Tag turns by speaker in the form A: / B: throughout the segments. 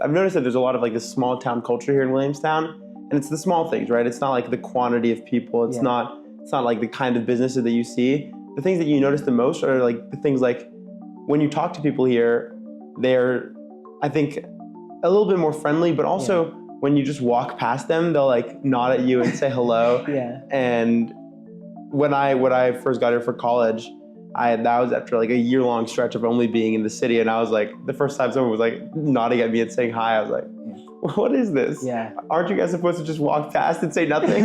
A: I've noticed that there's a lot of like this small town culture here in Williamstown, and it's the small things, right? It's not like the quantity of people. It's not like the kind of businesses that you see. The things that you notice the most are like the things like when you talk to people here, they're, I think, a little bit more friendly, but also when you just walk past them, they'll like nod at you and say hello. And when I first got here for college, that was after like a year-long stretch of only being in the city, and I was like, the first time someone was like nodding at me and saying hi, I was like, what is this? Aren't you guys supposed to just walk past and say nothing?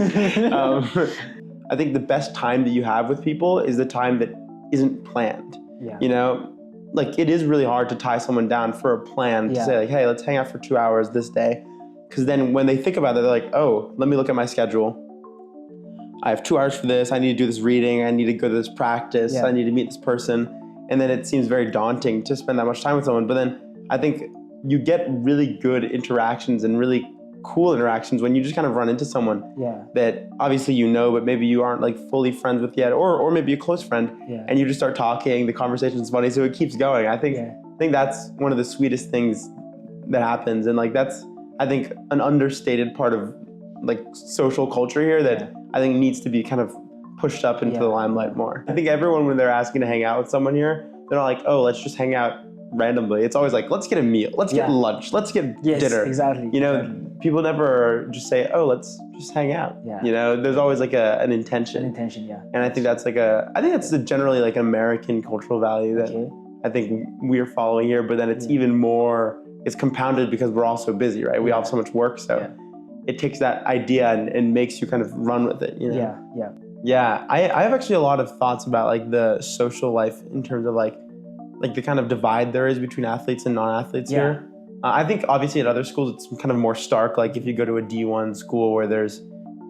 A: I think the best time that you have with people is the time that isn't planned. You know, like it is really hard to tie someone down for a plan to say like, hey, let's hang out for 2 hours this day. Because then when they think about it, they're like, oh, let me look at my schedule. I have 2 hours for this. I need to do this reading. I need to go to this practice. I need to meet this person. And then it seems very daunting to spend that much time with someone. But then I think you get really good interactions and really cool interactions when you just kind of run into someone that obviously you know, but maybe you aren't like fully friends with yet, or maybe a close friend, and you just start talking, the conversation's funny, so it keeps going. I think that's one of the sweetest things that happens, and like that's, I think, an understated part of like social culture here that I think needs to be kind of pushed up into the limelight more. I think everyone, when they're asking to hang out with someone here, they're not like, oh, let's just hang out randomly. It's always like, let's get a meal, let's get lunch, let's get dinner. You know, people never just say, oh, let's just hang out. You know, there's always like an intention. And I think that's like that's generally like an American cultural value that I think we're following here, but then it's even more, it's compounded because we're all so busy, right? We all have so much work, so it takes that idea and makes you kind of run with it, you know? I have actually a lot of thoughts about like the social life in terms of like the kind of divide there is between athletes and non-athletes here. I think obviously at other schools it's kind of more stark. Like if you go to a D1 school where there's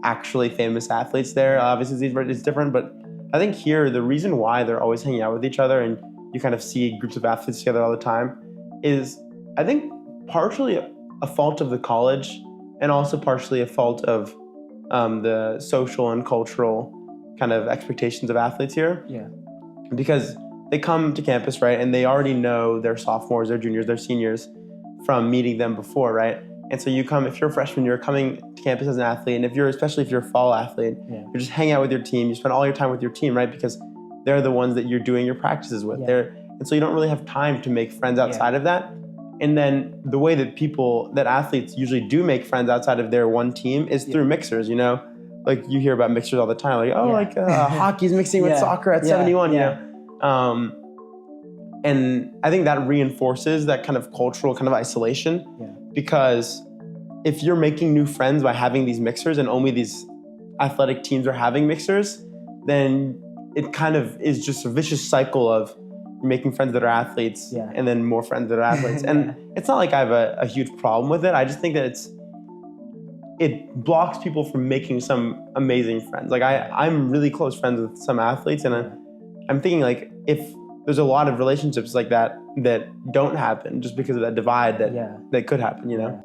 A: actually famous athletes there, obviously it's different. But I think here the reason why they're always hanging out with each other and you kind of see groups of athletes together all the time is, I think, partially a fault of the college and also partially a fault of the social and cultural kind of expectations of athletes here. Because they come to campus, right, and they already know their sophomores, their juniors, their seniors from meeting them before, right? And so you come, if you're a freshman, you're coming to campus as an athlete, and especially if you're a fall athlete, you're just hanging out with your team, you spend all your time with your team, right? Because they're the ones that you're doing your practices with. And so you don't really have time to make friends outside of that. And then the way that athletes usually do make friends outside of their one team is through mixers, you know? Like you hear about mixers all the time, like, hockey's mixing with soccer at 71, you know? And I think that reinforces that kind of cultural kind of isolation because if you're making new friends by having these mixers and only these athletic teams are having mixers, then it kind of is just a vicious cycle of making friends that are athletes and then more friends that are athletes. And it's not like I have a huge problem with it. I just think that it blocks people from making some amazing friends. Like I'm really close friends with some athletes, and I'm thinking like if there's a lot of relationships like that don't happen just because of that divide that could happen, you know?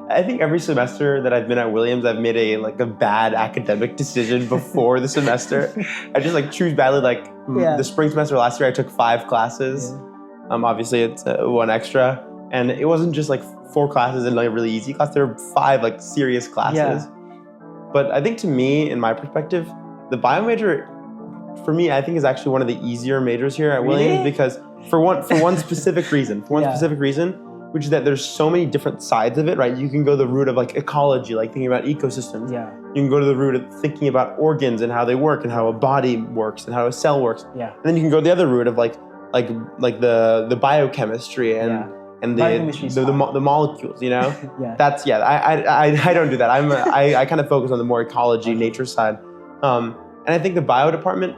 A: I think every semester that I've been at Williams, I've made a bad academic decision before the semester. I just like choose badly. Like the spring semester last year, I took 5 classes. Obviously it's one extra, and it wasn't just like 4 classes and like a really easy class. There were 5 like serious classes. But I think to me, in my perspective, the bio major, for me, I think is actually one of the easier majors here at Williams because for one specific reason, which is that there's so many different sides of it, right? You can go the route of like ecology, like thinking about ecosystems. You can go to the route of thinking about organs and how they work and how a body works and how a cell works. And then you can go the other route of like the biochemistry and the molecules, you know? That's I don't do that. I kind of focus on the more ecology, nature side. And I think the bio department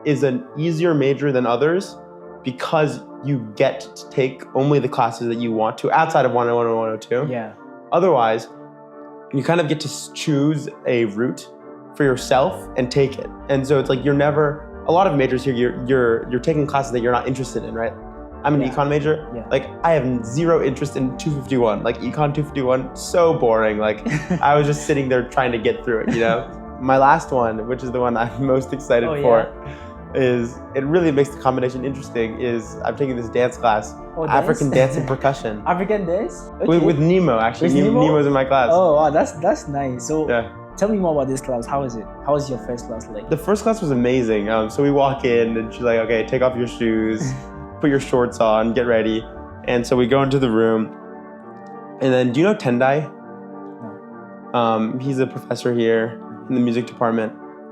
A: is an easier major than others because you get to take only the classes that you want to outside of 101 and 102. Otherwise, you kind of get to choose a route for yourself and take it. And so it's like a lot of majors here, you're taking classes that you're not interested in, right? I'm an econ major. Like I have zero interest in 251. Like econ 251, so boring. Like I was just sitting there trying to get through it, you know? My last one, which is the one I'm most excited for, is it really makes the combination interesting. Is I'm taking this dance class, African dance and percussion.
B: African dance?
A: Okay. With Nemo, actually. Nemo's in my class.
B: Oh, wow, that's nice. So
A: yeah.
B: Tell me more about this class. How is it? How was your first class like?
A: The first class was amazing. So we walk in and she's like, okay, take off your shoes, put your shorts on, get ready. And so we go into the room. And then, do you know Tendai? No. He's a professor here in the music department.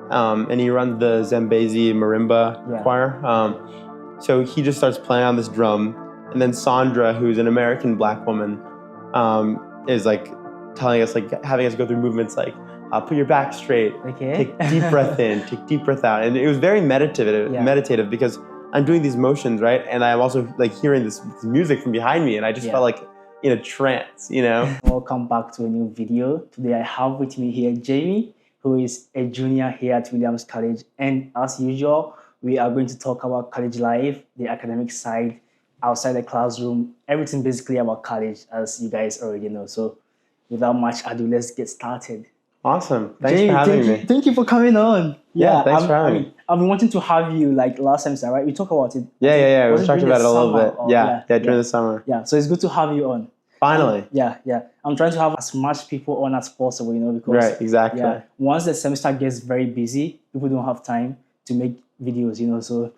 A: And he runs the Zambezi Marimba choir. So he just starts playing on this drum. And then Sandra, who's an American black woman, is like telling us, like having us go through movements like, put your back straight, take deep breath in, take deep breath out. And it was very meditative because I'm doing these motions, right? And I'm also like hearing this music from behind me and I just felt like in a trance, you know?
B: Welcome back to a new video. Today I have with me here Jamie, who is a junior here at Williams College. And as usual, we are going to talk about college life, the academic side, outside the classroom, everything basically about college, as you guys already know. So without much ado, let's get started.
A: Awesome. Thanks for having me.
B: Thank you for coming on.
A: Yeah, thanks for having me.
B: I've been wanting to have you like last semester, right? We talked about it.
A: Yeah. We talked about it a little bit. During the summer.
B: Yeah, so it's good to have you on.
A: Finally.
B: Yeah. I'm trying to have as much people on as possible, you know, because
A: right, exactly.
B: Once the semester gets very busy, people don't have time to make videos, you know. So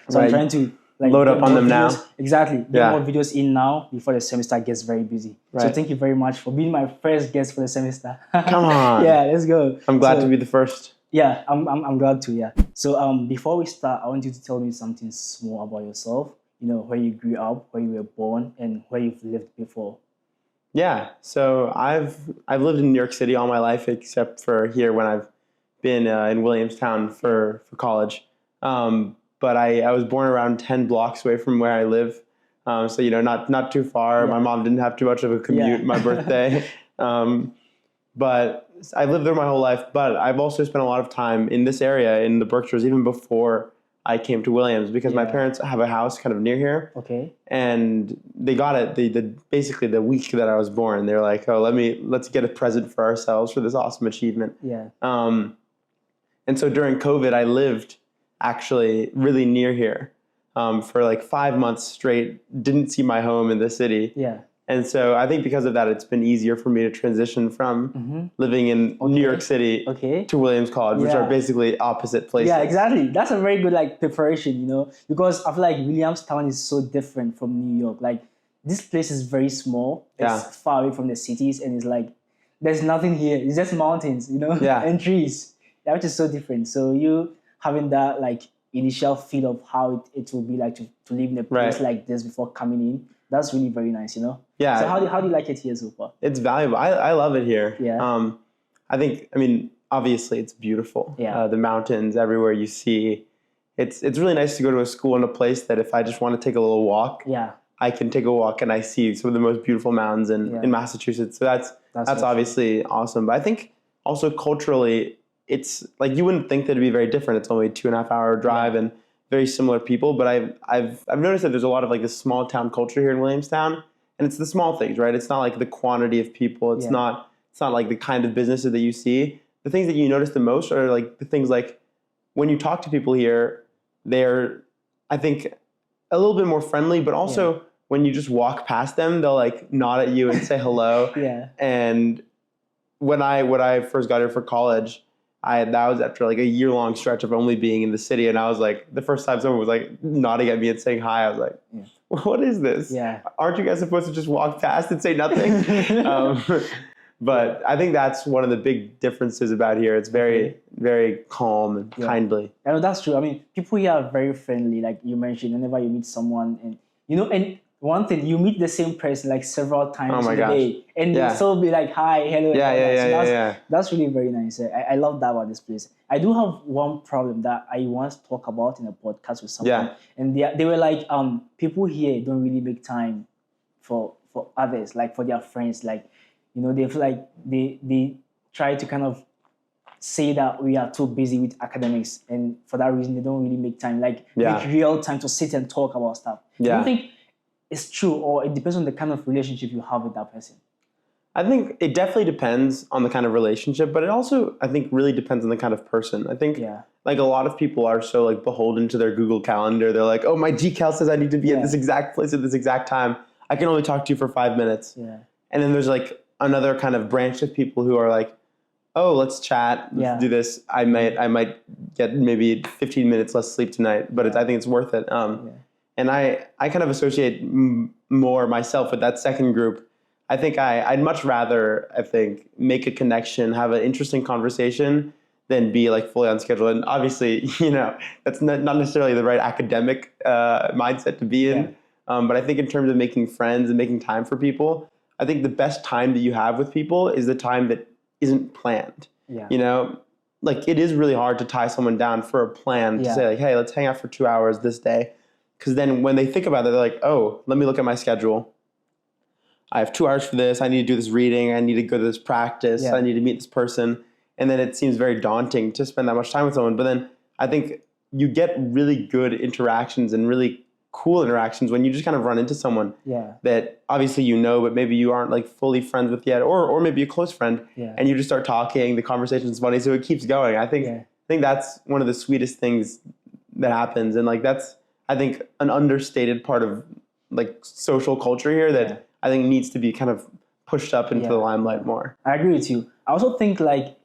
B: So I'm trying to
A: load up on them now.
B: Exactly. Get more videos in now before the semester gets very busy. Right. So thank you very much for being my first guest for the semester.
A: Come on.
B: Yeah, let's go.
A: I'm glad to be the first.
B: Yeah, I'm glad to, yeah. So before we start, I want you to tell me something small about yourself. You know, where you grew up, where you were born, and where you've lived before.
A: Yeah, so I've lived in New York City all my life, except for here when I've been in Williamstown for college. But I was born around 10 blocks away from where I live. So, you know, not too far. Yeah. My mom didn't have too much of a commute my birthday. But I lived there my whole life. But I've also spent a lot of time in this area, in the Berkshires, even before I came to Williams, because my parents have a house kind of near here. Okay. And they got it basically the week that I was born. They're like, oh, let's get a present for ourselves for this awesome achievement. Yeah. And so during COVID, I lived actually really near here for like 5 months straight, didn't see my home in the city. Yeah. And so I think because of that, it's been easier for me to transition from living in New York City to Williams College, which are basically opposite places. Yeah,
B: exactly. That's a very good like preparation, you know, because I feel like Williamstown is so different from New York. Like this place is very small. It's far away from the cities and it's like, there's nothing here. It's just mountains, you know, and trees, which is so different. So you having that like initial feel of how it will be like to live in a place like this before coming in. That's really very nice, you know? Yeah. So how do you like it here so far?
A: It's valuable. I love it here. Yeah. I mean, obviously it's beautiful. Yeah. The mountains everywhere you see. It's really nice to go to a school in a place that if I just want to take a little walk, I can take a walk and I see some of the most beautiful mountains in Massachusetts. So that's obviously awesome. But I think also culturally, it's like you wouldn't think that it'd be very different. It's only a 2.5 hour drive and very similar people. But I've noticed that there's a lot of like this small town culture here in Williamstown, and it's the small things, right? It's not like the quantity of people. It's not like the kind of businesses that you see. The things that you notice the most are like the things like when you talk to people here, they're I think a little bit more friendly, but also when you just walk past them, they'll like nod at you and say hello. And when I first got here for college, that was after like a year-long stretch of only being in the city, and I was like, the first time someone was like nodding at me and saying hi, I was like, what is this? Yeah. Aren't you guys supposed to just walk past and say nothing? But I think that's one of the big differences about here. It's very, very calm and kindly.
B: Yeah, that's true. I mean, people here are very friendly, like you mentioned. Whenever you meet someone, and you know, and one thing, you meet the same person like several times a day, and they still be like, hi, hello. That's really very nice. I love that about this place. I do have one problem that I once talked about in a podcast with someone, and they were like, people here don't really make time for others, like for their friends. Like, you know, they feel like they try to kind of say that we are too busy with academics, and for that reason, they don't really make time, like make real time to sit and talk about stuff. Do you think it's true, or it depends on the kind of relationship you have with that person?
A: I think it definitely depends on the kind of relationship, but it also, I think, really depends on the kind of person. I think like a lot of people are so like beholden to their Google Calendar. They're like, oh, my GCal says I need to be at this exact place at this exact time. I can only talk to you for 5 minutes.
B: Yeah.
A: And then there's like another kind of branch of people who are like, oh, let's chat, let's do this. I might get maybe 15 minutes less sleep tonight, but I think it's worth it. And I kind of associate more myself with that second group. I think I'd much rather, I think, make a connection, have an interesting conversation than be like fully on schedule. And obviously, that's not necessarily the right academic mindset to be in. But I think in terms of making friends and making time for people, I think the best time that you have with people is the time that isn't planned. Like it is really hard to tie someone down for a plan to say like, hey, let's hang out for 2 hours this day. Because then when they think about it, they're like, oh, let me look at my schedule. I have 2 hours for this. I need to do this reading. I need to go to this practice. I need to meet this person. And then it seems very daunting to spend that much time with someone. But then I think you get really good interactions and really cool interactions when you just kind of run into someone that obviously but maybe you aren't like fully friends with yet, or maybe a close friend, and you just start talking. The conversation's funny, so it keeps going. I think that's one of the sweetest things that happens, and like that's I think an understated part of like social culture here that I think needs to be kind of pushed up into the limelight more.
B: I agree with you. I also think like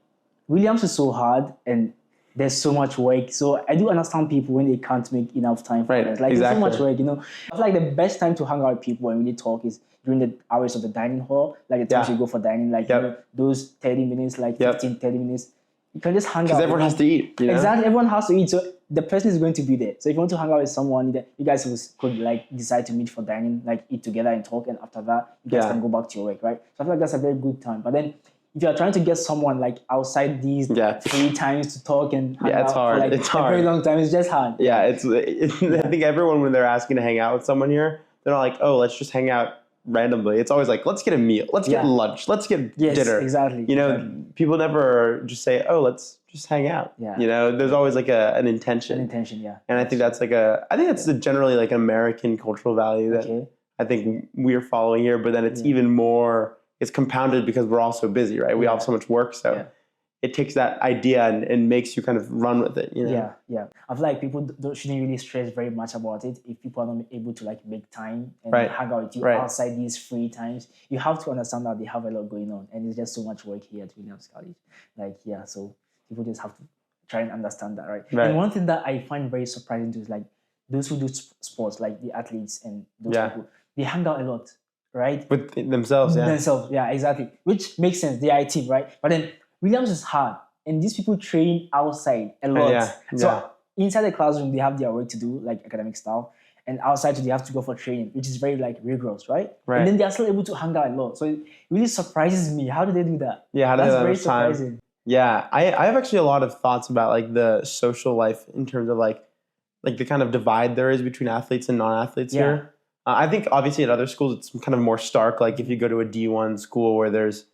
B: Williams is so hard and there's so much work. So I do understand people when they can't make enough time for it. Like there's so much work, I feel like the best time to hang out with people and really talk is during the hours of the dining hall, like the times you go for dining, like those 30 minutes, like 15, 30 minutes. You can just hang out.
A: Because everyone has to eat.
B: Exactly, everyone has to eat. So the person is going to be there. So if you want to hang out with someone, you guys could like decide to meet for dining, like eat together and talk. And after that, you guys can go back to your work, right? So I feel like that's a very good time. But then if you're trying to get someone like outside these 3 times to talk and hang out
A: hard.
B: For like
A: it's hard.
B: A very long time, it's just hard.
A: Yeah, I think everyone when they're asking to hang out with someone here, they're not like, oh, let's just hang out randomly. It's always like, let's get a meal, let's get lunch, let's get dinner.
B: Exactly.
A: People never just say, oh, let's just hang out. There's always like an intention. And I think that's like generally like an American cultural value that I think we're following here, but then it's even more. It's compounded because we're all so busy, right? We all have so much work, so it takes that idea and makes you kind of run with it.
B: Yeah. I feel like people shouldn't really stress very much about it if people are not able to like make time and hang out with you outside these free times. You have to understand that they have a lot going on, and it's just so much work here at Williams College. So people just have to try and understand that, right? And one thing that I find very surprising too is like those who do sports, like the athletes and those people, they hang out a lot. Right?
A: With themselves,
B: exactly. Which makes sense. They are a team, right? But then Williams is hard, and these people train outside a lot. So inside the classroom, they have their work to do, like academic stuff, and outside they have to go for training, which is very like rigorous, right? And then they are still able to hang out a lot. So it really surprises me. How do they do that?
A: Yeah, how do they do that?
B: That's very surprising.
A: Time? Yeah, I have actually a lot of thoughts about like the social life in terms of like the kind of divide there is between athletes and non-athletes here. I think obviously at other schools it's kind of more stark. Like if you go to a D1 school where there's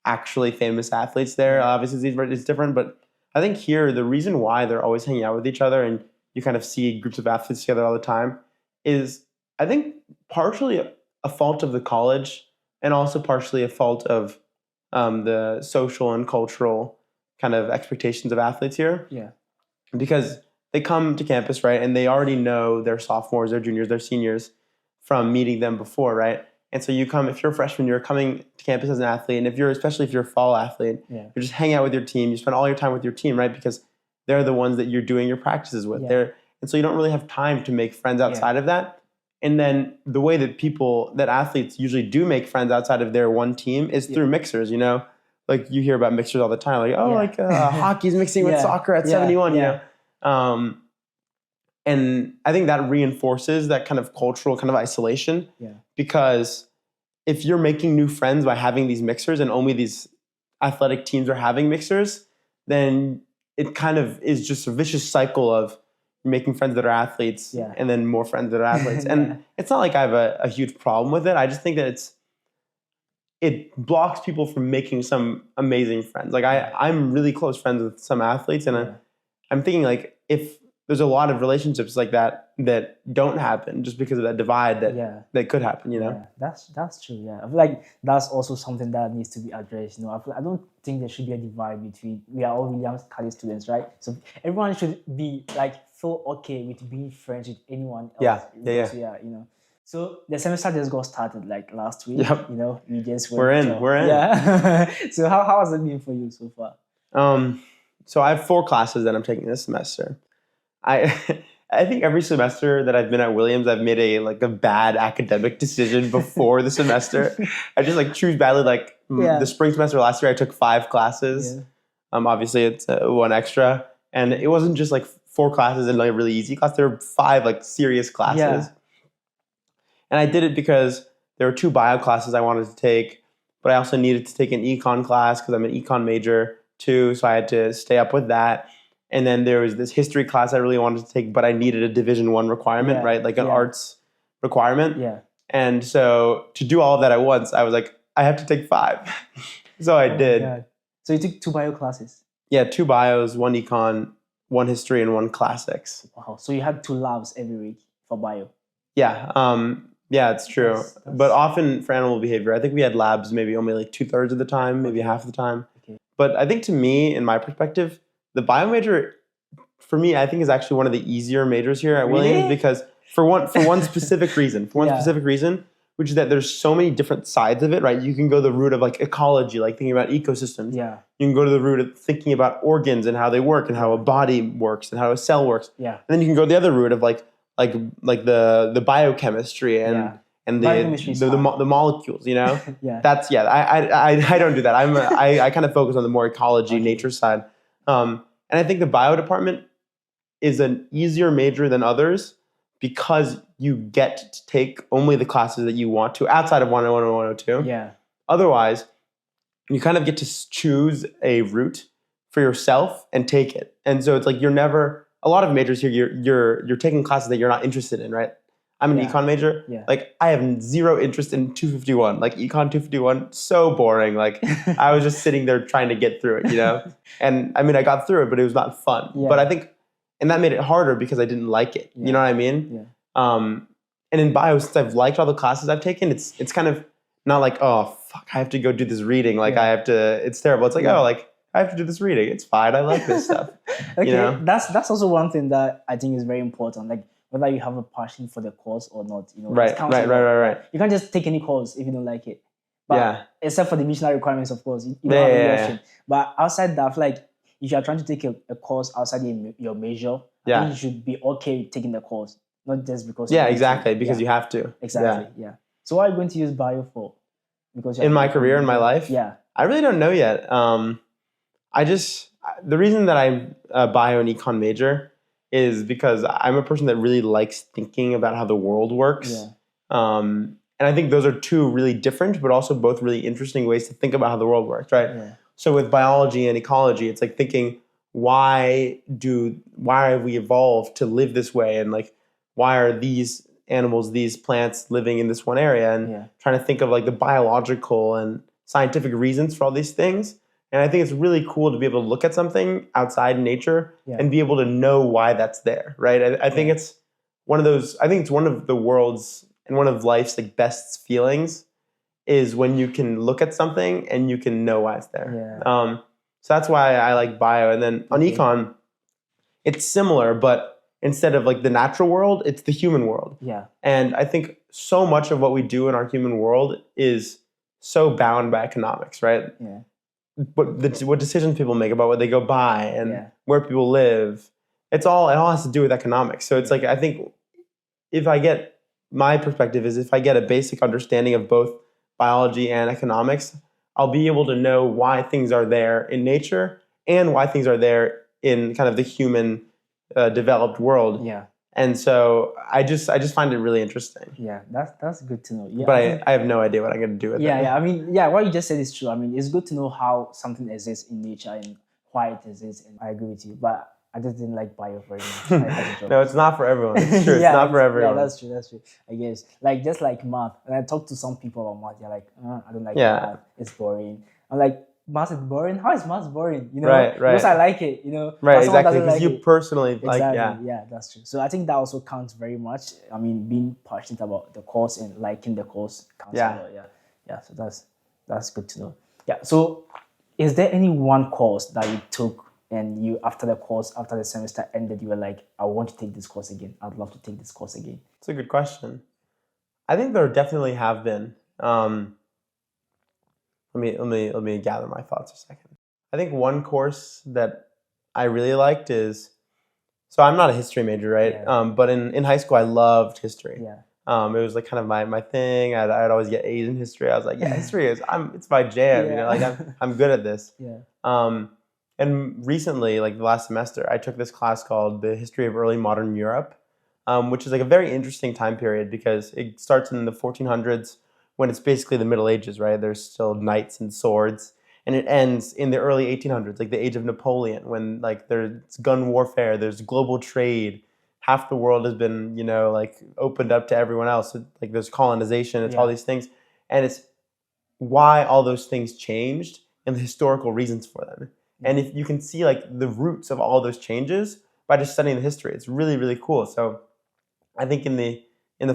A: actually famous athletes there, obviously it's different. But I think here the reason why they're always hanging out with each other and you kind of see groups of athletes together all the time is I think partially a fault of the college and also partially a fault of the social and cultural kind of expectations of athletes here.
B: Yeah.
A: Because they come to campus, right, and they already know their sophomores, their juniors, their seniors from meeting them before, right? And so you come, if you're a freshman, you're coming to campus as an athlete, and especially if you're a fall athlete, you're just hanging out with your team. You spend all your time with your team, right? Because they're the ones that you're doing your practices with. And so you don't really have time to make friends outside of that. And then the way that athletes usually do make friends outside of their one team is through mixers, Like you hear about mixers all the time, like, hockey's mixing with soccer at 71, you know? And I think that reinforces that kind of cultural kind of isolation because if you're making new friends by having these mixers and only these athletic teams are having mixers, then it kind of is just a vicious cycle of making friends that are athletes and then more friends that are athletes. And it's not like I have a huge problem with it. I just think that it blocks people from making some amazing friends. Like I'm really close friends with some athletes and I'm thinking like if there's a lot of relationships like that don't happen just because of that divide that could happen, you know?
B: Yeah, that's true. Yeah, I feel like that's also something that needs to be addressed. I don't think there should be a divide between, we are all Williams college students, right? So everyone should be like feel okay with being friends with anyone else. Yeah. So the semester just got started like last week.
A: Yep.
B: We just
A: we're in.
B: Yeah. So how has it been for you so far?
A: So I have 4 classes that I'm taking this semester. I think every semester that I've been at Williams, I've made a bad academic decision before the semester. I just choose badly. The spring semester last year, I took 5 classes. Yeah. Obviously, it's 1 extra, and it wasn't just 4 classes and a really easy class. There were 5 serious classes, and I did it because there were 2 bio classes I wanted to take, but I also needed to take an econ class because I'm an econ major too, so I had to stay up with that. And then there was this history class I really wanted to take, but I needed a Division 1 requirement, right? An arts requirement.
B: Yeah.
A: And so to do all of that at once, I was like, I have to take 5. So I did.
B: God. So you took 2 bio classes?
A: Yeah, 2 bios, 1 econ, 1 history, and 1 classics.
B: Wow. So you had 2 labs every week for bio?
A: Yeah. Yeah, it's true. That's... But often for animal behavior, I think we had labs maybe only 2/3 of the time, maybe half of the time.
B: Okay.
A: But I think to me, in my perspective, the bio major, for me, I think is actually one of the easier majors here at Williams because for one specific reason, which is that there's so many different sides of it, right? You can go the route of ecology, thinking about ecosystems.
B: Yeah.
A: You can go to the route of thinking about organs and how they work and how a body works and how a cell works.
B: Yeah.
A: And then you can go the other route of the biochemistry and the molecules,
B: Yeah.
A: That's I don't do that. I kind of focus on the more ecology, nature side. And I think the bio department is an easier major than others because you get to take only the classes that you want to outside of 101 and 102.
B: Yeah.
A: Otherwise, you kind of get to choose a route for yourself and take it. And so it's you're never, a lot of majors here, you're taking classes that you're not interested in, right? I'm an econ major.
B: Yeah.
A: I have zero interest in 251. Econ 251, so boring. I was just sitting there trying to get through it, And I mean, I got through it, but it was not fun.
B: Yeah.
A: But I think, and that made it harder because I didn't like it. You know what I mean?
B: Yeah.
A: And in bio, since I've liked all the classes I've taken, it's kind of not oh fuck, I have to go do this reading. I have to. It's terrible. It's I have to do this reading. It's fine. I like this stuff.
B: Okay, that's also one thing that I think is very important. Whether you have a passion for the course or not,
A: Right.
B: You can't just take any course if you don't like it. But except for the missionary requirements, of course, you don't have any option. But outside that, I feel like if you are trying to take a course outside your major, I think you should be okay with taking the course, not just because.
A: Yeah, exactly, because you have to.
B: Exactly. Yeah. So what are you going to use bio for? Because
A: in my career, in my life, I really don't know yet. The reason that I'm a bio and econ major is because I'm a person that really likes thinking about how the world works.
B: Yeah.
A: And I think those are 2 really different, but also both really interesting ways to think about how the world works, right?
B: Yeah.
A: So with biology and ecology, it's thinking, why have we evolved to live this way? And why are these animals, these plants living in this one area? And trying to think of the biological and scientific reasons for all these things. And I think it's really cool to be able to look at something outside nature and be able to know why that's there, right? I think it's one of those. I think it's one of the world's and one of life's best feelings is when you can look at something and you can know why it's there.
B: Yeah.
A: So that's why I like bio. And then on econ, it's similar, but instead of the natural world, it's the human world.
B: Yeah.
A: And I think so much of what we do in our human world is so bound by economics, right?
B: Yeah.
A: What decisions people make about what they go buy and where people live, it all has to do with economics. So it's I think my perspective is if I get a basic understanding of both biology and economics, I'll be able to know why things are there in nature and why things are there in kind of the human developed world.
B: Yeah.
A: And so I just find it really interesting.
B: Yeah, that's good to know. Yeah,
A: but I have no idea what I'm going to do with it.
B: Yeah. I mean, what you just said is true. I mean, it's good to know how something exists in nature and why it exists. And I agree with you. But I just didn't like bio very much.
A: No, it's not for everyone. It's true. It's not for everyone.
B: Yeah, that's true. I guess. Just like math. And I talk to some people about math. They're like, I don't like math. It's boring. I'm like, maths is boring. How is maths boring?
A: Right.
B: Because I like it.
A: Right, exactly. Because you personally like,
B: exactly. Yeah, that's true. So I think that also counts very much. I mean, being passionate about the course and liking the course counts a lot. Yeah. So that's good to know. Yeah. So, is there any one course that you took and you after the semester ended, you were like, I want to take this course again. I'd love to take this course again.
A: It's a good question. I think there definitely have been. Let me gather my thoughts a second. I think one course that I really liked is, so I'm not a history major, right?
B: Yeah.
A: But in high school I loved history.
B: Yeah.
A: It was like kind of my thing. I'd always get A's in history. I was like, yeah, history it's my jam.
B: Yeah.
A: Like I'm good at this.
B: Yeah.
A: And recently, like the last semester, I took this class called The History of Early Modern Europe, which is like a very interesting time period because it starts in the 1400s when it's basically the Middle Ages, right? There's still knights and swords. And it ends in the early 1800s, like the age of Napoleon, when like there's gun warfare, there's global trade. Half the world has been, like opened up to everyone else. Like there's colonization, it's all these things. And it's why all those things changed and the historical reasons for them. And if you can see like the roots of all those changes by just studying the history, it's really, really cool. So I think in the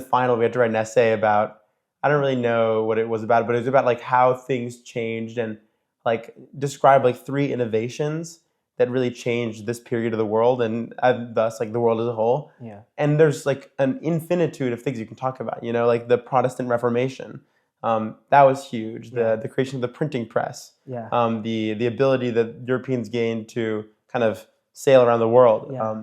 A: final we had to write an essay about, I don't really know what it was about, but it was about like how things changed and like describe like 3 innovations that really changed this period of the world and thus like the world as a whole.
B: Yeah.
A: And there's like an infinitude of things you can talk about, like the Protestant Reformation. That was huge. The creation of the printing press.
B: Yeah.
A: The ability that Europeans gained to kind of sail around the world.
B: Yeah.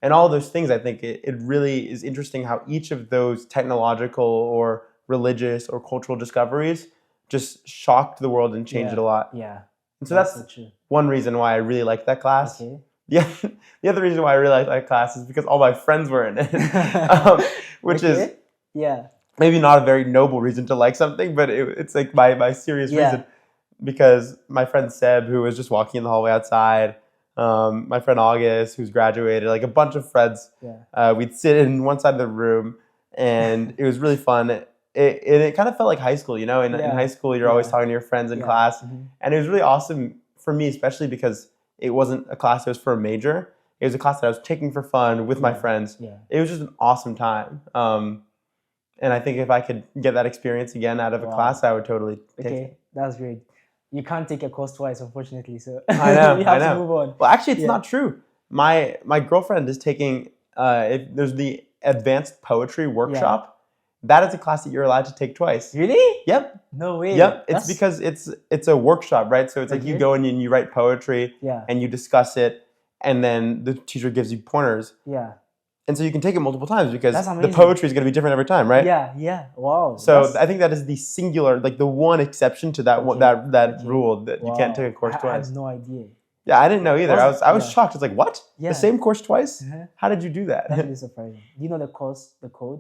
A: And all those things, I think it really is interesting how each of those technological or religious or cultural discoveries just shocked the world and changed it a lot.
B: Yeah.
A: And so that's one reason why I really like that class.
B: Okay.
A: The other reason why I really like that class is because all my friends were in it, which is maybe not a very noble reason to like something, but it's like my serious reason. Because my friend Seb, who was just walking in the hallway outside, my friend August, who's graduated, like a bunch of friends, we'd sit in one side of the room, and it was really fun. It kind of felt like high school, In high school, you're always talking to your friends in class. Mm-hmm. And it was really awesome for me, especially because it wasn't a class that was for a major. It was a class that I was taking for fun with my friends. Yeah. It was just an awesome time. And I think if I could get that experience again out of a class, I would totally take it.
B: That's great. You can't take a course twice, unfortunately. So
A: I know.
B: you have to move on.
A: Well, actually, it's not true. My girlfriend is taking, there's the advanced poetry workshop. Yeah. That is a class that you're allowed to take twice.
B: Really?
A: Yep.
B: No way.
A: Yep. It's because it's a workshop, right? So it's like you go in and you write poetry and you discuss it, and then the teacher gives you pointers. Yeah. And so you can take it multiple times because the poetry is going to be different every time, right?
B: Yeah. Wow.
A: So I think that is the singular, like the one exception to that that rule that you can't take a course twice.
B: I had no idea.
A: Yeah, I didn't know either. I was shocked. It's like, what? The same course twice? How did you do that?
B: That's really surprising. Do you know the code?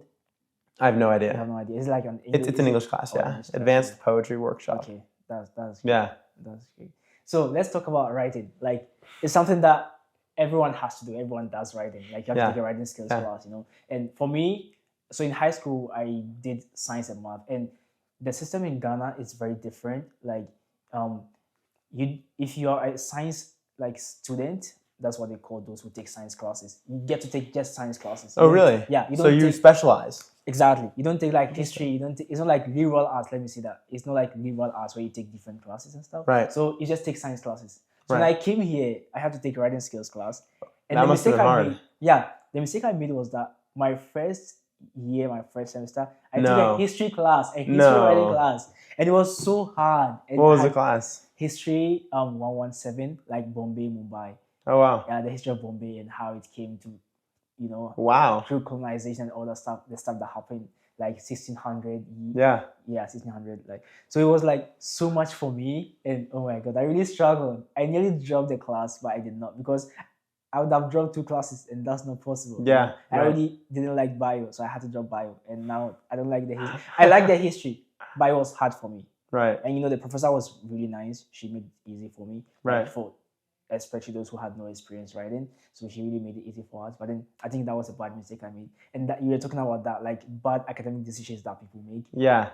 A: I have no idea.
B: I have no idea. It's like
A: it's an English class, Advanced poetry workshop.
B: Okay, that's great. That's great. So let's talk about writing. Like, it's something that everyone has to do. Everyone does writing. Like, you have to take a writing skills class, And for me, so in high school, I did science and math, and the system in Ghana is very different. Like, if you are a science student, that's what they call those who take science classes. You get to take just science classes.
A: Oh, really?
B: Yeah.
A: So you specialize.
B: Exactly. You don't take like history. It's not like liberal arts. Let me see that. It's not like liberal arts where you take different classes and stuff.
A: Right.
B: So you just take science classes. So when I came here, I had to take a writing skills class. And
A: that must have been hard.
B: The mistake I made was that my first semester, I took a history class, a history writing class, and it was so hard. And
A: what was the class?
B: History 117, like Bombay, Mumbai.
A: Oh wow.
B: Yeah, the history of Bombay and how it came to, through colonization and all the stuff that happened, like 1600. Yeah, 1600. Like, so it was like so much for me, and oh my god, I really struggled. I nearly dropped the class, but I did not, because I would have dropped 2 classes, and that's not possible. Yeah, I already didn't like bio, so I had to drop bio, and now I don't like the history. I like the history. Bio was hard for me. Right. And the professor was really nice. She made it easy for me. Right. For especially those who had no experience writing. So she really made it easy for us. But then I think that was a bad mistake I made. And that you were talking about that, like bad academic decisions that people make. Yeah.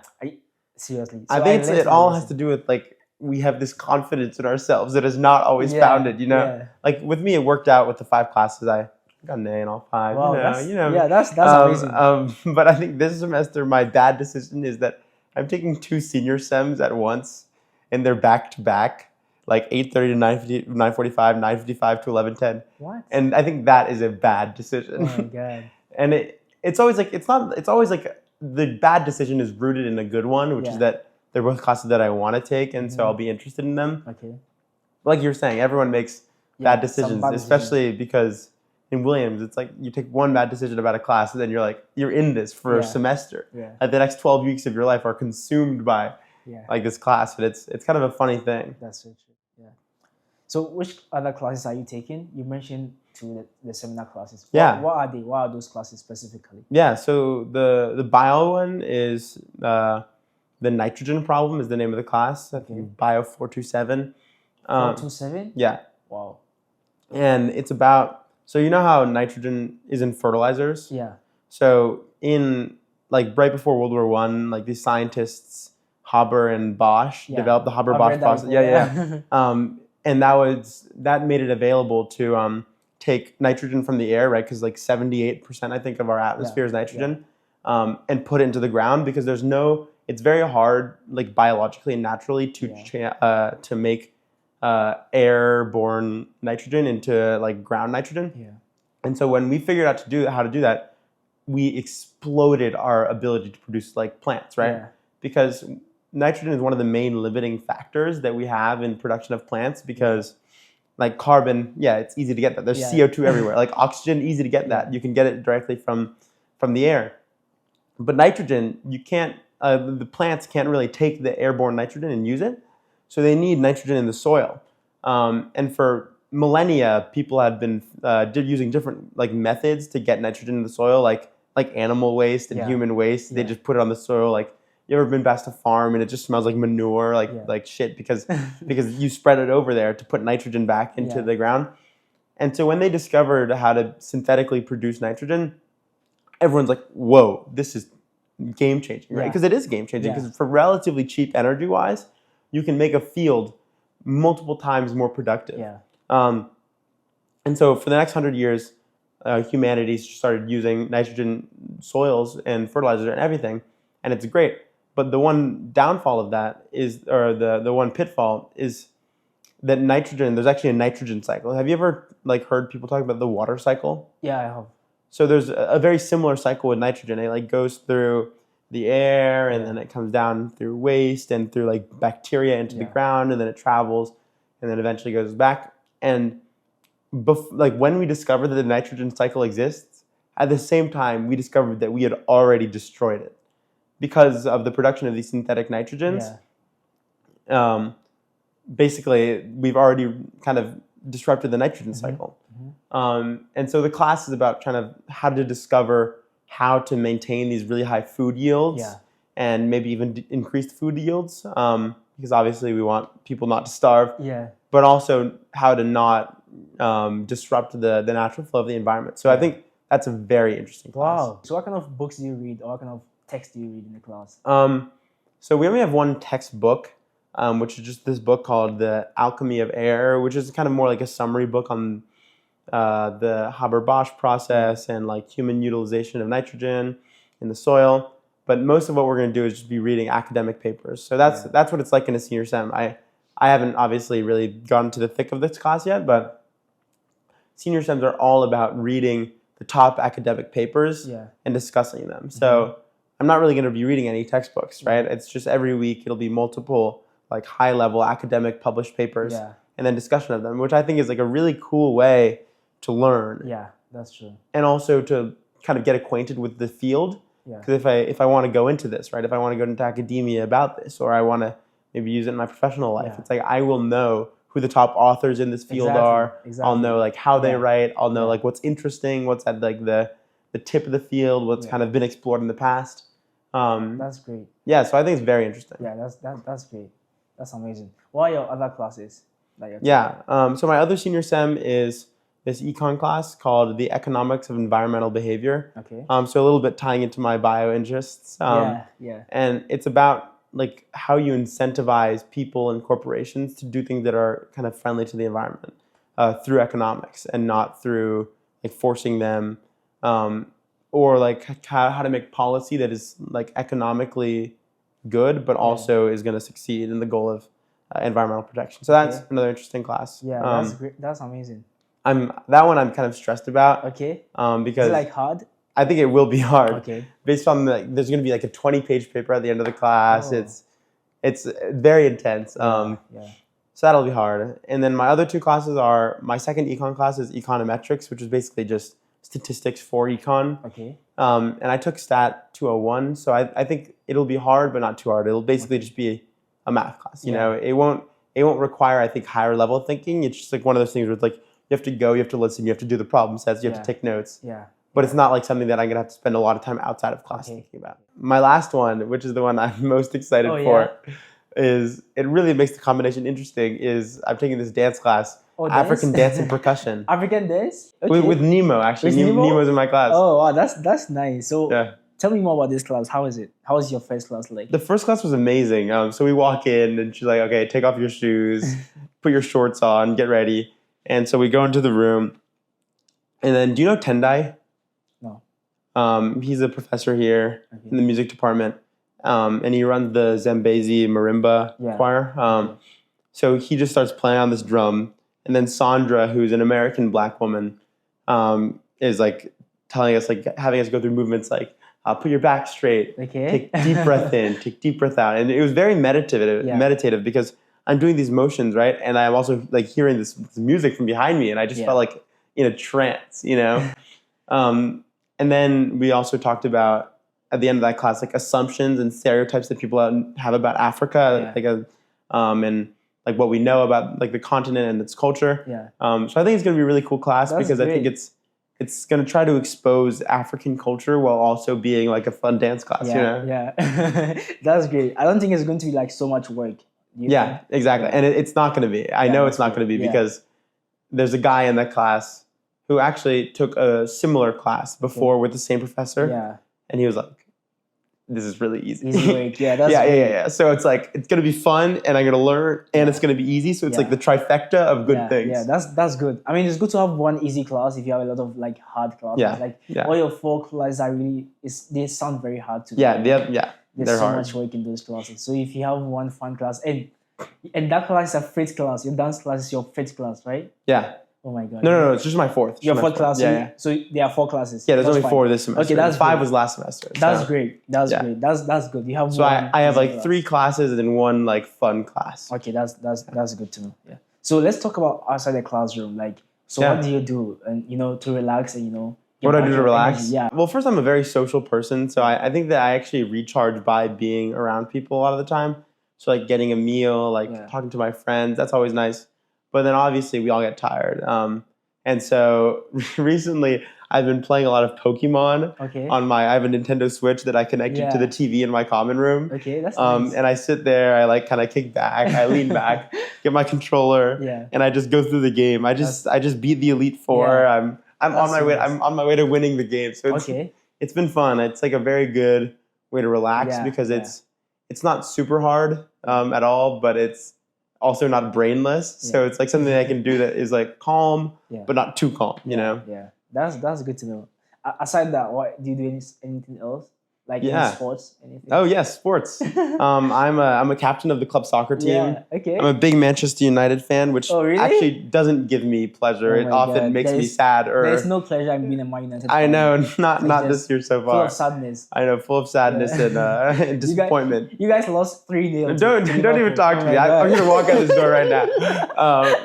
B: Seriously. So
A: I think it all has to do with like we have this confidence in ourselves that is not always founded, you know?
B: Yeah.
A: Like with me, it worked out with the 5 classes. I got an A in all 5,
B: Wow, that's amazing.
A: But I think this semester, my bad decision is that I'm taking 2 senior sems at once, and they're back to back, like 8:30 to 9:50, 9:45, 9:55 to 11:10.
B: What?
A: And I think that is a bad decision.
B: Oh my God.
A: And it's always like, it's always like the bad decision is rooted in a good one, which is that they're both classes that I want to take, and so I'll be interested in them.
B: Okay.
A: Like you're saying, everyone makes bad decisions, especially because in Williams, it's like you take one bad decision about a class, and then you're in this for a semester.
B: Yeah.
A: Like the next 12 weeks of your life are consumed by like this class, but it's kind of a funny thing.
B: That's so true. Yeah. So which other classes are you taking? You mentioned the seminar classes. What are they? What are those classes specifically?
A: Yeah. So the bio one is the nitrogen problem is the name of the class. I think Bio 427.
B: 427?
A: Yeah.
B: Wow.
A: And it's about, so you know how nitrogen is in fertilizers?
B: Yeah.
A: So in like right before World War I, like these scientists, Haber and Bosch, developed the Haber-Bosch process. And that made it available to take nitrogen from the air, right? Because like 78%, I think, of our atmosphere is nitrogen, and put it into the ground because it's very hard, like biologically and naturally, to make airborne nitrogen into like ground nitrogen.
B: Yeah.
A: And so when we figured out how to do that, we exploded our ability to produce like plants, right? Yeah. Because nitrogen is one of the main limiting factors that we have in production of plants because like carbon, it's easy to get that. There's CO2 everywhere. Like oxygen, easy to get that. You can get it directly from the air. But nitrogen, you can't, the plants can't really take the airborne nitrogen and use it. So they need nitrogen in the soil. And for millennia, people had been using different like methods to get nitrogen in the soil, like animal waste and human waste. They just put it on the soil. Like, you ever been past a farm and it just smells like manure, like shit, because you spread it over there to put nitrogen back into the ground. And so when they discovered how to synthetically produce nitrogen, everyone's like, whoa, this is game changing, right? Because it is game changing because for relatively cheap energy wise, you can make a field multiple times more productive. Yeah. And so for the next 100 years, humanity started using nitrogen soils and fertilizer and everything, and it's great. But the one downfall of that is, or the one pitfall is that nitrogen, there's actually a nitrogen cycle. Have you ever like heard people talk about the water cycle?
B: Yeah, I have.
A: So there's a very similar cycle with nitrogen. It like goes through the air and then it comes down through waste and through like bacteria into the ground, and then it travels and then eventually goes back. And like when we discovered that the nitrogen cycle exists, at the same time we discovered that we had already destroyed it because of the production of these synthetic nitrogens. Basically, we've already kind of disrupted the nitrogen cycle. And so the class is about kind of how to discover how to maintain these really high food yields and maybe even increase food yields, because obviously we want people not to starve, but also how to not disrupt the natural flow of the environment. So I think that's a very interesting class.
B: Wow. So what kind of books do you read, or what kind of text do you read in the class?
A: So we only have one textbook, which is just this book called The Alchemy of Air, which is kind of more like a summary book on the Haber-Bosch process and like human utilization of nitrogen in the soil. But most of what we're going to do is just be reading academic papers. So that's what it's like in a senior sem. I haven't obviously really gotten to the thick of this class yet, but senior sems are all about reading the top academic papers and discussing them. So I'm not really going to be reading any textbooks, right? It's just every week it'll be multiple like high-level academic published papers and then discussion of them, which I think is like a really cool way to learn.
B: Yeah, that's true.
A: And also to kind of get acquainted with the field. Because if I want to go into this, right? If I want to go into academia about this, or I want to maybe use it in my professional life, it's like I will know who the top authors in this field are. I'll know like how they write. I'll know like what's interesting, what's at like the tip of the field, what's kind of been explored in the past.
B: That's great.
A: Yeah, so I think it's very interesting.
B: Yeah, that's great. That's amazing. What are your other classes that you're taking?
A: So my other senior sem is this econ class called The Economics of Environmental Behavior.
B: Okay.
A: So a little bit tying into my bio interests. And it's about like how you incentivize people and corporations to do things that are kind of friendly to the environment through economics and not through like forcing them, or like how to make policy that is like economically good, but also is going to succeed in the goal of environmental protection. So that's another interesting class.
B: Yeah, that's great. That's amazing.
A: That one I'm kind of stressed about.
B: Okay.
A: Because
B: is it like hard?
A: I think it will be hard.
B: Okay.
A: Based on there's going to be like a 20-page paper at the end of the class. Oh. It's very intense. So that'll be hard. And then my other two classes are, my second econ class is econometrics, which is basically just statistics for econ.
B: Okay.
A: And I took Stat 201, so I think it'll be hard, but not too hard. It'll basically just be a math class. You know, it won't require, I think, higher level thinking. It's just like one of those things where it's like you have to go, you have to listen, you have to do the problem sets, you have to take notes.
B: Yeah.
A: But it's not like something that I'm gonna have to spend a lot of time outside of class thinking about. My last one, which is the one I'm most excited for, is it really makes the combination interesting. Is I'm taking this dance class. African dance and percussion.
B: African dance? Okay.
A: With Nemo, actually. Nemo's in my class.
B: Oh, wow, that's nice. So tell me more about this class. How is it? How was your first class like?
A: The first class was amazing. So we walk in and she's like, okay, take off your shoes, put your shorts on, get ready. And so we go into the room. And then, do you know Tendai?
B: No.
A: He's a professor here in the music department. And he runs the Zambezi Marimba choir. So he just starts playing on this drum. And then Sandra, who's an American black woman, is like telling us, like having us go through movements like put your back straight, take deep breath in, take deep breath out. And it was very meditative because I'm doing these motions, right? And I'm also like hearing this music from behind me, and I just felt like in a trance, you know? And then we also talked about, at the end of that class, like assumptions and stereotypes that people have about Africa, and like what we know about like the continent and its culture. So I think it's going to be a really cool class because I think it's going to try to expose African culture while also being like a fun dance class.
B: That's great. I don't think it's going to be like so much work.
A: Yeah, exactly. And it's not going to be. I know it's not going to be because there's a guy in that class who actually took a similar class before with the same professor. And he was like, this is really easy.
B: Easy work. Yeah, that's great.
A: So it's like, it's going to be fun and I'm going to learn and it's going to be easy. So it's like the trifecta of good things.
B: Yeah, that's good. I mean, it's good to have one easy class if you have a lot of like hard classes. All your 4 classes are really, they sound very hard to do. There's so much work in those classes. So if you have one fun class, and that class is a fifth class, your dance class is your fifth class, right?
A: Yeah.
B: Oh my God.
A: No, it's just my fourth.
B: Your fourth class? So there are 4 classes?
A: Yeah, there's only 4 this semester.
B: Okay, that's
A: 5 was last semester.
B: That's great. That's great. That's good. You have
A: so I have like 3 classes and then 1 like fun class.
B: Okay, that's good to know. Yeah. So let's talk about outside the classroom. Like, what do you do and to relax and
A: what do I do to relax?
B: Energy? Yeah.
A: Well, first, I'm a very social person, so I think that I actually recharge by being around people a lot of the time. So like getting a meal, like talking to my friends, that's always nice. But then obviously we all get tired. And so recently I've been playing a lot of Pokemon I have a Nintendo Switch that I connected to the TV in my common room.
B: Okay, that's nice.
A: And I sit there, I like kind of kick back, I lean back, get my controller, and I just go through the game. I just beat the Elite Four. I'm on my way. I'm on my way to winning the game. So it's been fun. It's like a very good way to relax because it's not super hard at all, but it's also not brainless. So it's like something I can do that is like calm, but not too calm. You know.
B: Yeah, that's good to know. Aside that, what do you do? Anything else? Like in sports, anything?
A: Oh yes, sports. I'm a captain of the club soccer team.
B: Yeah, okay.
A: I'm a big Manchester United fan, which actually doesn't give me pleasure. It often makes me sad.
B: There's no pleasure in being a Man United fan.
A: I know, not this year so far.
B: Full of sadness.
A: I know, full of sadness and disappointment.
B: You guys lost 3-0.
A: Don't even talk to me. I'm gonna walk out this door right now.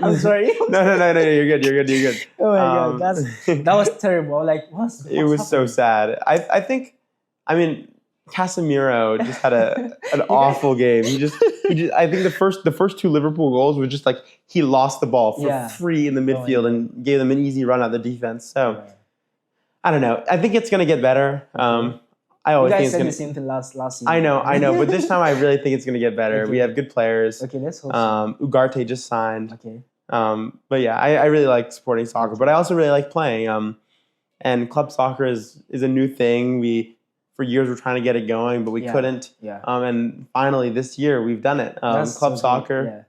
B: I'm sorry.
A: No, you're good.
B: Oh my God, that was terrible. Like, what's
A: it was so sad. I mean, Casemiro just had an awful game. He just I think the first 2 Liverpool goals were just like he lost the ball for free in the midfield and gave them an easy run out the defense. So I don't know. I think it's gonna get better. I always think it's gonna.
B: The same thing last season.
A: I know, but this time I really think it's gonna get better. We have good players.
B: Okay, let's hope so.
A: Ugarte just signed.
B: Okay.
A: But yeah, I really like supporting soccer, but I also really like playing. And club soccer is a new thing. for years we're trying to get it going, but we couldn't.
B: Yeah.
A: And finally this year we've done it. Club soccer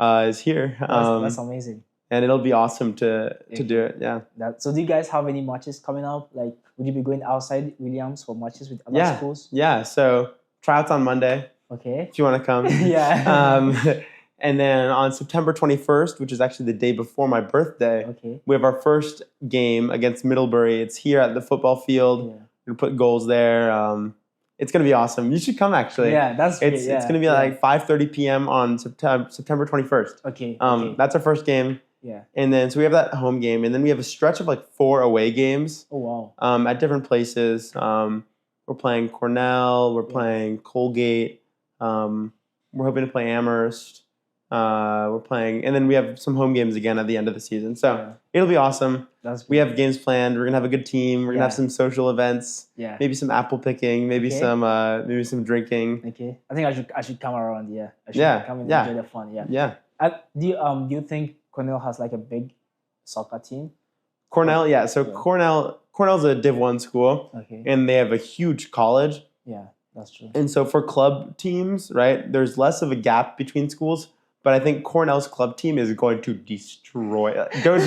A: is here.
B: That's amazing.
A: And it'll be awesome to do it. Yeah.
B: So do you guys have any matches coming up? Like, would you be going outside Williams for matches with other schools?
A: Yeah. So tryouts on Monday.
B: Okay.
A: If you want to come.
B: Yeah.
A: And then on September 21st, which is actually the day before my birthday, we have our first game against Middlebury. It's here at the football field. Yeah. We're going to put goals there. It's going to be awesome. You should come, actually.
B: Yeah, that's great.
A: It's going to be like 5:30 p.m. on September 21st.
B: Okay.
A: That's our first game.
B: Yeah.
A: And then, so we have that home game. And then we have a stretch of like 4 away games.
B: Oh, wow.
A: At different places. We're playing Cornell. We're playing Colgate. We're hoping to play Amherst. We're playing, and then we have some home games again at the end of the season. So it'll be awesome. We have games planned. We're gonna have a good team. We're gonna have some social events.
B: Yeah.
A: Maybe some apple picking. Maybe some drinking.
B: Okay. I think I should come around. Yeah. I should come and enjoy the fun. Yeah.
A: Yeah.
B: Do you think Cornell has like a big soccer team?
A: Cornell, yeah. So Cornell's a Div 1 school.
B: Okay.
A: And they have a huge college.
B: Yeah, that's true.
A: And so for club teams, right, there's less of a gap between schools. But I think Cornell's club team is going to destroy. Don't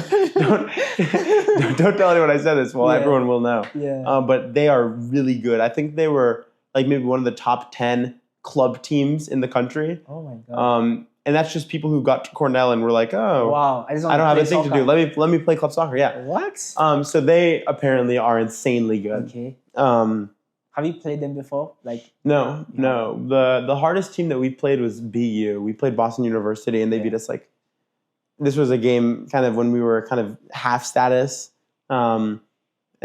A: tell anyone I said this. Well, everyone will know.
B: Yeah.
A: But they are really good. I think they were like maybe one of the top 10 club teams in the country.
B: Oh my god.
A: And that's just people who got to Cornell and were like, oh,
B: wow, I don't
A: have a thing to do. Let me play club soccer. Yeah.
B: What?
A: So they apparently are insanely good.
B: Okay. Have you played them before? Like
A: no. The hardest team that we played was BU. We played Boston University, and they beat us like. This was a game kind of when we were kind of half status, and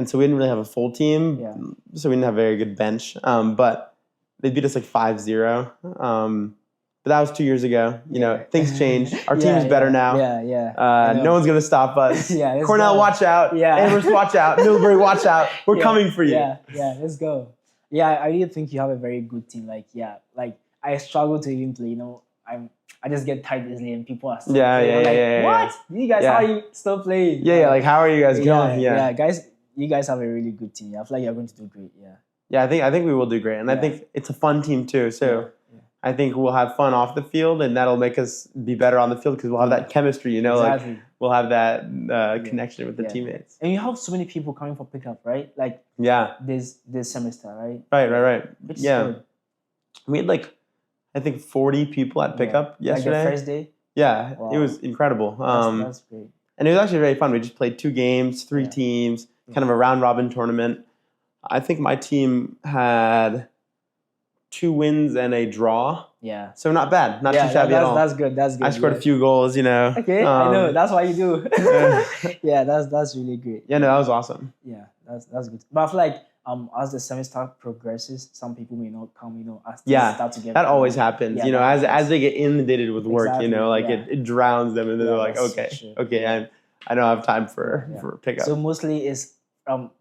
A: so we didn't really have a full team.
B: Yeah.
A: So we didn't have a very good bench. But they beat us like 5-0. But that was 2 years ago. You know, things change. Our team is better now.
B: Yeah.
A: No one's gonna stop us. Cornell,
B: go.
A: watch out.
B: Yeah.
A: Amherst, watch out. Middlebury, watch out. We're coming for you.
B: Yeah. Let's go. Yeah, I really think you have a very good team. Like I struggle to even play. You know, I just get tired easily, and people are still playing. What? You guys, how are you still playing?
A: Yeah. Like, how are you guys going?
B: Yeah, guys, you guys have a really good team. I feel like you're going to do great.
A: Yeah, I think we will do great, and I think it's a fun team too. So I think we'll have fun off the field, and that'll make us be better on the field because we'll have that chemistry. You know, like we'll have that connection with the teammates.
B: And you have so many people coming for pickup, right? Like this semester, right?
A: Right.
B: Which is good.
A: We had like I think 40 people at pickup yesterday.
B: Like the first day.
A: Yeah, It was incredible.
B: That's great.
A: And it was actually very fun. We just played 2 games, 3 teams, kind of a round robin tournament. I think my team had 2 wins and a draw.
B: Yeah.
A: So not bad. Not too shabby at all.
B: That's good.
A: I scored a few goals, you know.
B: Okay, I know. That's why you do. Yeah, that's really great.
A: Yeah, no, that was awesome.
B: Yeah, that's good. But I feel like as the semester progresses, some people may not come, you know, as they start to get
A: that always happens.
B: Yeah,
A: you know, as they get inundated with work, you know, like it drowns them and they're like, okay, I don't have time for pickup.
B: So mostly it's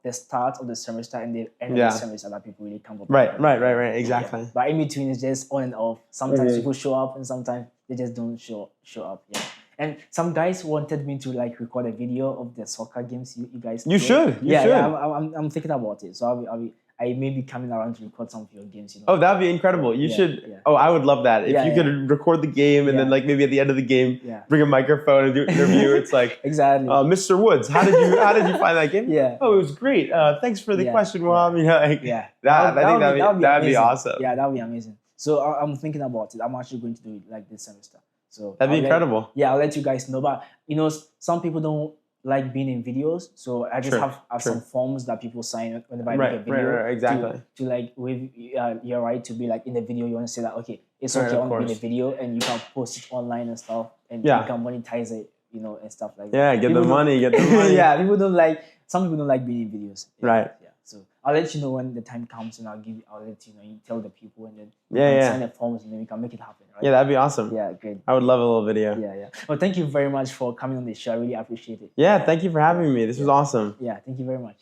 B: the start of the semester and the end of the semester that people really come up.
A: Right, exactly.
B: Yeah. But in between it's just on and off. Sometimes people show up and sometimes they just don't show up. Yeah. And some guys wanted me to like record a video of the soccer games you guys play.
A: You should.
B: I'm thinking about it. So I may be coming around to record some of your games. You know?
A: Oh, that'd be incredible. You should. Yeah. Oh, I would love that. If you could record the game and then like maybe at the end of the game, bring a microphone and do an interview. It's like
B: exactly.
A: Mr. Woods, how did you find that game?
B: Yeah.
A: Oh, it was great. Thanks for the question, Mom. You know, like,
B: I
A: think that'd be awesome.
B: Yeah, that'd be amazing. So I'm thinking about it. I'm actually going to do it like this semester. So
A: that'd be incredible.
B: I'll let you guys know. But you know, some people don't like being in videos, so I just have some forms that people sign whenever I make a video.
A: Right, exactly.
B: To like with your right to be like in the video. You want to say that okay, it's okay, I want to be in the video, and you can post it online and stuff, and you can monetize it, you know, and stuff like that.
A: Yeah, get the money.
B: Yeah, people don't like. Some people don't like being in videos.
A: Right.
B: Yeah. So I'll let you know when the time comes, and I'll let you know. You tell the people, and then sign the forms, and then we can make it happen. Right?
A: Yeah, that'd be awesome.
B: Yeah, great.
A: I would love a little video.
B: Yeah. Well, thank you very much for coming on the show. I really appreciate it.
A: Yeah, thank you for having me. This was awesome.
B: Yeah, thank you very much.